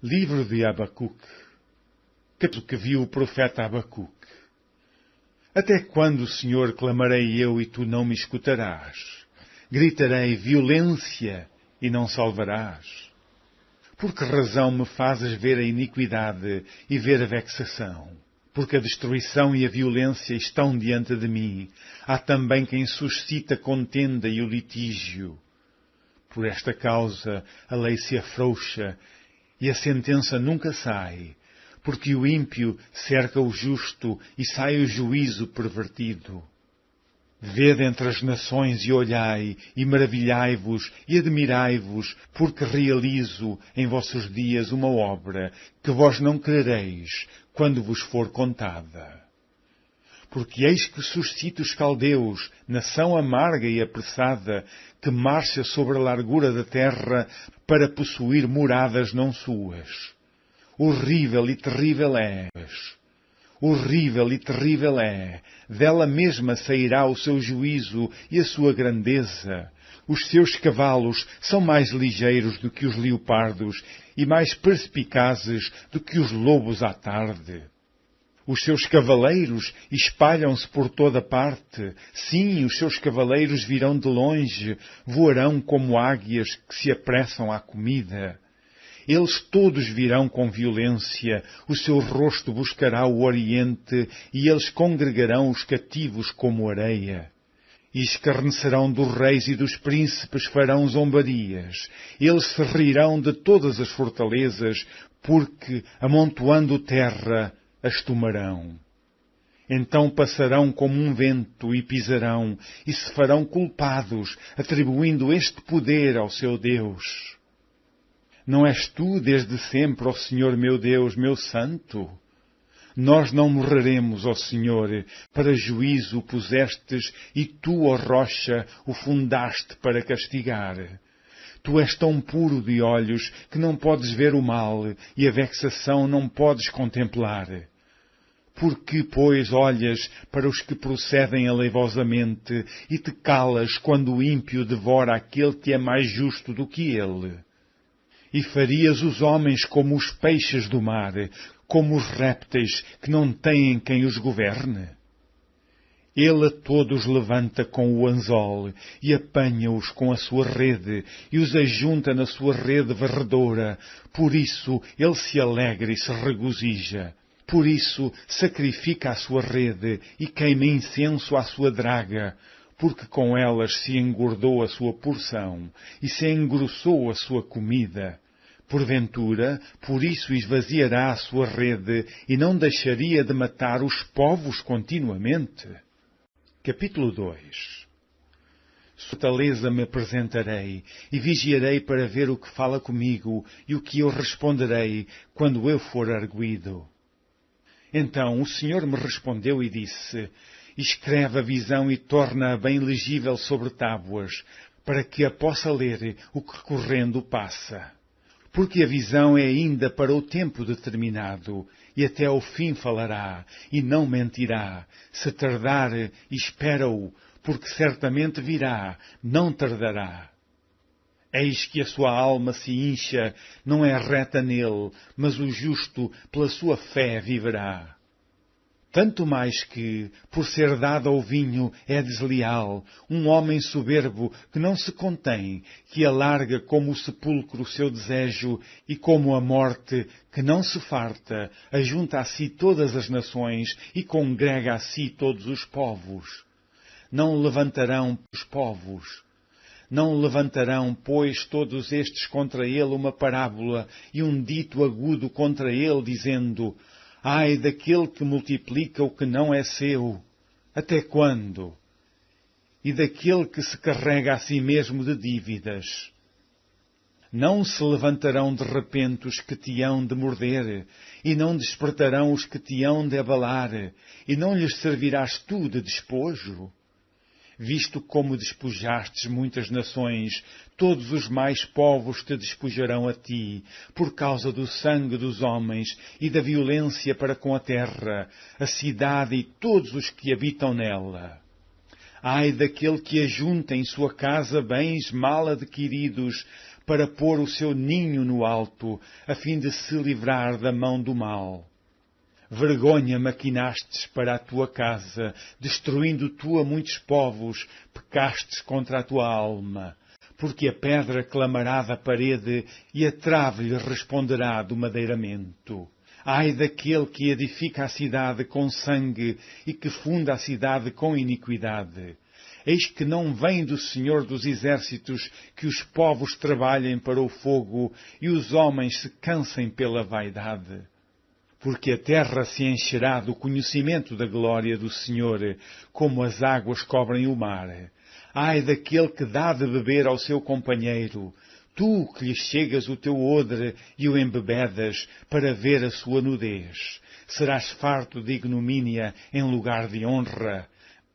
Livro de Abacuque. Capítulo que viu o profeta Abacuque. Até quando, Senhor, clamarei eu e tu não me escutarás? Gritarei violência e não salvarás? Por que razão me fazes ver a iniquidade e ver a vexação? Porque a destruição e a violência estão diante de mim. Há também quem suscita contenda e o litígio. Por esta causa a lei se afrouxa e a sentença nunca sai, porque o ímpio cerca o justo e sai o juízo pervertido. Vede entre as nações e olhai, e maravilhai-vos e admirai-vos, porque realizo em vossos dias uma obra que vós não crereis quando vos for contada. Porque eis que suscito os caldeus, nação amarga e apressada, que marcha sobre a largura da terra para possuir moradas não suas. Horrível e terrível é. Horrível e terrível é. Dela mesma sairá o seu juízo e a sua grandeza. Os seus cavalos são mais ligeiros do que os leopardos e mais perspicazes do que os lobos à tarde. Os seus cavaleiros espalham-se por toda parte. Sim, os seus cavaleiros virão de longe, voarão como águias que se apressam à comida. Eles todos virão com violência, o seu rosto buscará o oriente, e eles congregarão os cativos como areia. E escarnecerão dos reis e dos príncipes farão zombarias. Eles se rirão de todas as fortalezas, porque, amontoando terra, as tomarão. Então passarão como um vento e pisarão, e se farão culpados, atribuindo este poder ao seu Deus. Não és tu desde sempre, ó Senhor meu Deus, meu Santo? Nós não morreremos, ó Senhor, para juízo o pusestes, e tu, ó rocha, o fundaste para castigar. Tu és tão puro de olhos que não podes ver o mal, e a vexação não podes contemplar. Por que, pois, olhas para os que procedem aleivosamente, e te calas quando o ímpio devora aquele que é mais justo do que ele? E farias os homens como os peixes do mar, como os répteis que não têm quem os governe? Ele a todos levanta com o anzol, e apanha-os com a sua rede, e os ajunta na sua rede varredora. Por isso ele se alegra e se regozija. Por isso sacrifica a sua rede, e queima incenso à sua draga, porque com elas se engordou a sua porção, e se engrossou a sua comida. Porventura, por isso esvaziará a sua rede, e não deixaria de matar os povos continuamente. Capítulo 2. Fortaleza me apresentarei, e vigiarei para ver o que fala comigo, e o que eu responderei, quando eu for arguido. Então o Senhor me respondeu e disse: escreve a visão e torna-a bem legível sobre tábuas, para que a possa ler o que correndo passa. Porque a visão é ainda para o tempo determinado, e até ao fim falará, e não mentirá. Se tardar, espera-o, porque certamente virá, não tardará. Eis que a sua alma se incha, não é reta nele, mas o justo pela sua fé viverá. Tanto mais que, por ser dado ao vinho, é desleal, um homem soberbo que não se contém, que alarga como o sepulcro o seu desejo, e como a morte, que não se farta, ajunta a si todas as nações e congrega a si todos os povos. Não levantarão os povos. Não levantarão, pois, todos estes contra ele uma parábola e um dito agudo contra ele, dizendo: ai daquele que multiplica o que não é seu, até quando? E daquele que se carrega a si mesmo de dívidas. Não se levantarão de repente os que te hão de morder, e não despertarão os que te hão de abalar, e não lhes servirás tu de despojo? Visto como despojastes muitas nações, todos os mais povos te despojarão a ti, por causa do sangue dos homens e da violência para com a terra, a cidade e todos os que habitam nela. Ai daquele que ajunta em sua casa bens mal adquiridos, para pôr o seu ninho no alto, a fim de se livrar da mão do mal. Vergonha maquinastes para a tua casa, destruindo tu a muitos povos, pecastes contra a tua alma. Porque a pedra clamará da parede e a trave lhe responderá do madeiramento. Ai daquele que edifica a cidade com sangue e que funda a cidade com iniquidade. Eis que não vem do Senhor dos Exércitos que os povos trabalhem para o fogo e os homens se cansem pela vaidade. Porque a terra se encherá do conhecimento da glória do Senhor, como as águas cobrem o mar. Ai daquele que dá de beber ao seu companheiro, tu que lhe chegas o teu odre e o embebedas para ver a sua nudez. Serás farto de ignomínia em lugar de honra.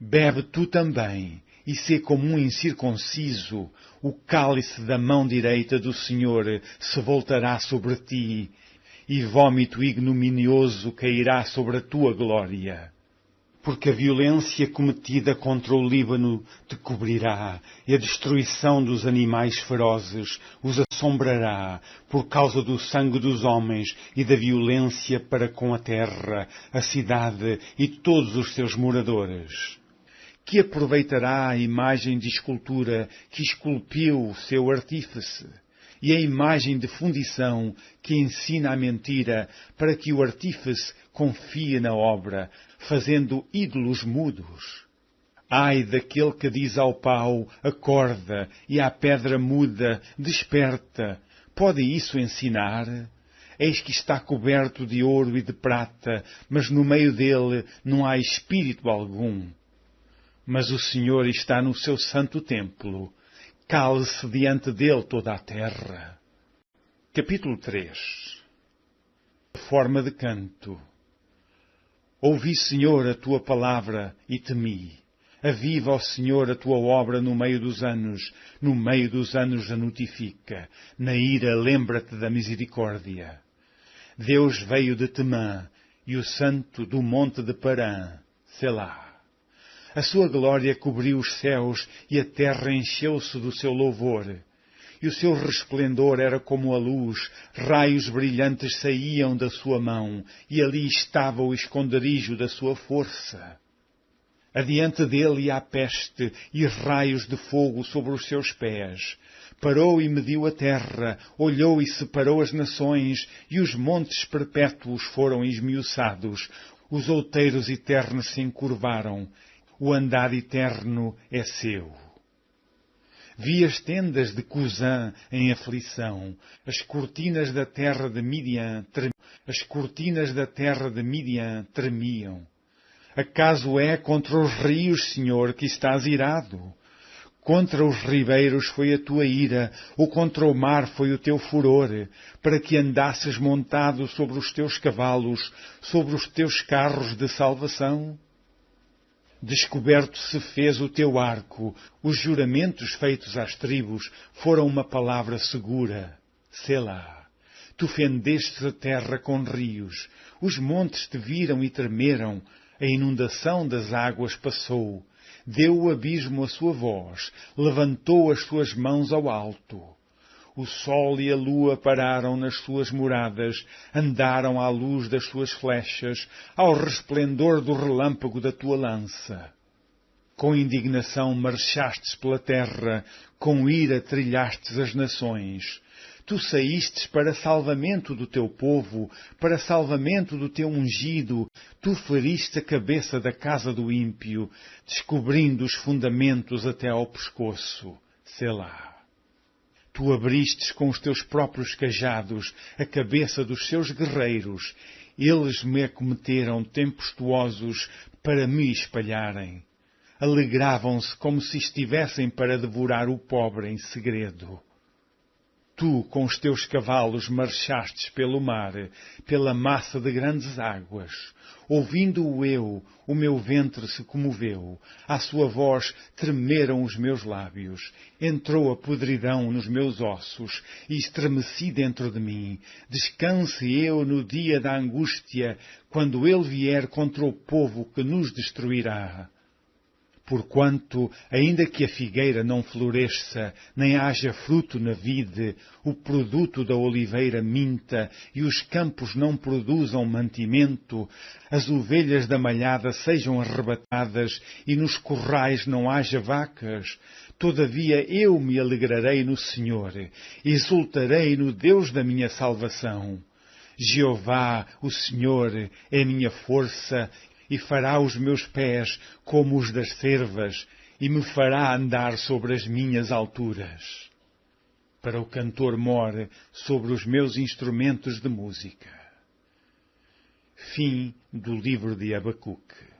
Bebe tu também, e sê como um incircunciso, o cálice da mão direita do Senhor se voltará sobre ti, e vômito ignominioso cairá sobre a tua glória. Porque a violência cometida contra o Líbano te cobrirá, e a destruição dos animais ferozes os assombrará, por causa do sangue dos homens e da violência para com a terra, a cidade e todos os seus moradores. Que aproveitará a imagem de escultura que esculpiu o seu artífice, e a imagem de fundição que ensina a mentira, para que o artífice confie na obra, fazendo ídolos mudos. Ai daquele que diz ao pau, acorda, e à pedra muda, desperta. Pode isso ensinar? Eis que está coberto de ouro e de prata, mas no meio dele não há espírito algum. Mas o Senhor está no seu santo templo. Cale-se diante dele toda a terra. Capítulo 3. Forma de canto. Ouvi, Senhor, a tua palavra e temi. Aviva, ó Senhor, a tua obra no meio dos anos a notifica. Na ira lembra-te da misericórdia. Deus veio de Temã e o Santo do monte de Parã, Selá. A sua glória cobriu os céus e a terra encheu-se do seu louvor. E o seu resplendor era como a luz, raios brilhantes saíam da sua mão, e ali estava o esconderijo da sua força. Adiante dele ia a peste e raios de fogo sobre os seus pés. Parou e mediu a terra, olhou e separou as nações, e os montes perpétuos foram esmiuçados, os outeiros eternos se encurvaram. O andar eterno é seu. Vi as tendas de Cusã em aflição, as cortinas da terra de Midian tremiam. Acaso é contra os rios, Senhor, que estás irado? Contra os ribeiros foi a tua ira, ou contra o mar foi o teu furor, para que andasses montado sobre os teus cavalos, sobre os teus carros de salvação? Descoberto se fez o teu arco, os juramentos feitos às tribos foram uma palavra segura. Selá. Tu fendestes a terra com rios, os montes te viram e tremeram, a inundação das águas passou, deu o abismo a sua voz, levantou as suas mãos ao alto. O sol e a lua pararam nas suas moradas, andaram à luz das suas flechas, ao resplendor do relâmpago da tua lança. Com indignação marchastes pela terra, com ira trilhastes as nações. Tu saístes para salvamento do teu povo, para salvamento do teu ungido. Tu feriste a cabeça da casa do ímpio, descobrindo os fundamentos até ao pescoço. Selá. Tu abristes com os teus próprios cajados a cabeça dos seus guerreiros. Eles me acometeram tempestuosos para me espalharem. Alegravam-se como se estivessem para devorar o pobre em segredo. Tu, com os teus cavalos, marchastes pelo mar, pela massa de grandes águas. Ouvindo-o eu, o meu ventre se comoveu. À sua voz tremeram os meus lábios. Entrou a podridão nos meus ossos e estremeci dentro de mim. Descanse eu no dia da angústia, quando ele vier contra o povo que nos destruirá. Porquanto, ainda que a figueira não floresça, nem haja fruto na vide, o produto da oliveira minta, e os campos não produzam mantimento, as ovelhas da malhada sejam arrebatadas, e nos currais não haja vacas, todavia eu me alegrarei no Senhor, exultarei no Deus da minha salvação. Jeová, o Senhor, é minha força, e fará os meus pés como os das cervas, e me fará andar sobre as minhas alturas. Para o cantor mor sobre os meus instrumentos de música. Fim do livro de Abacuque.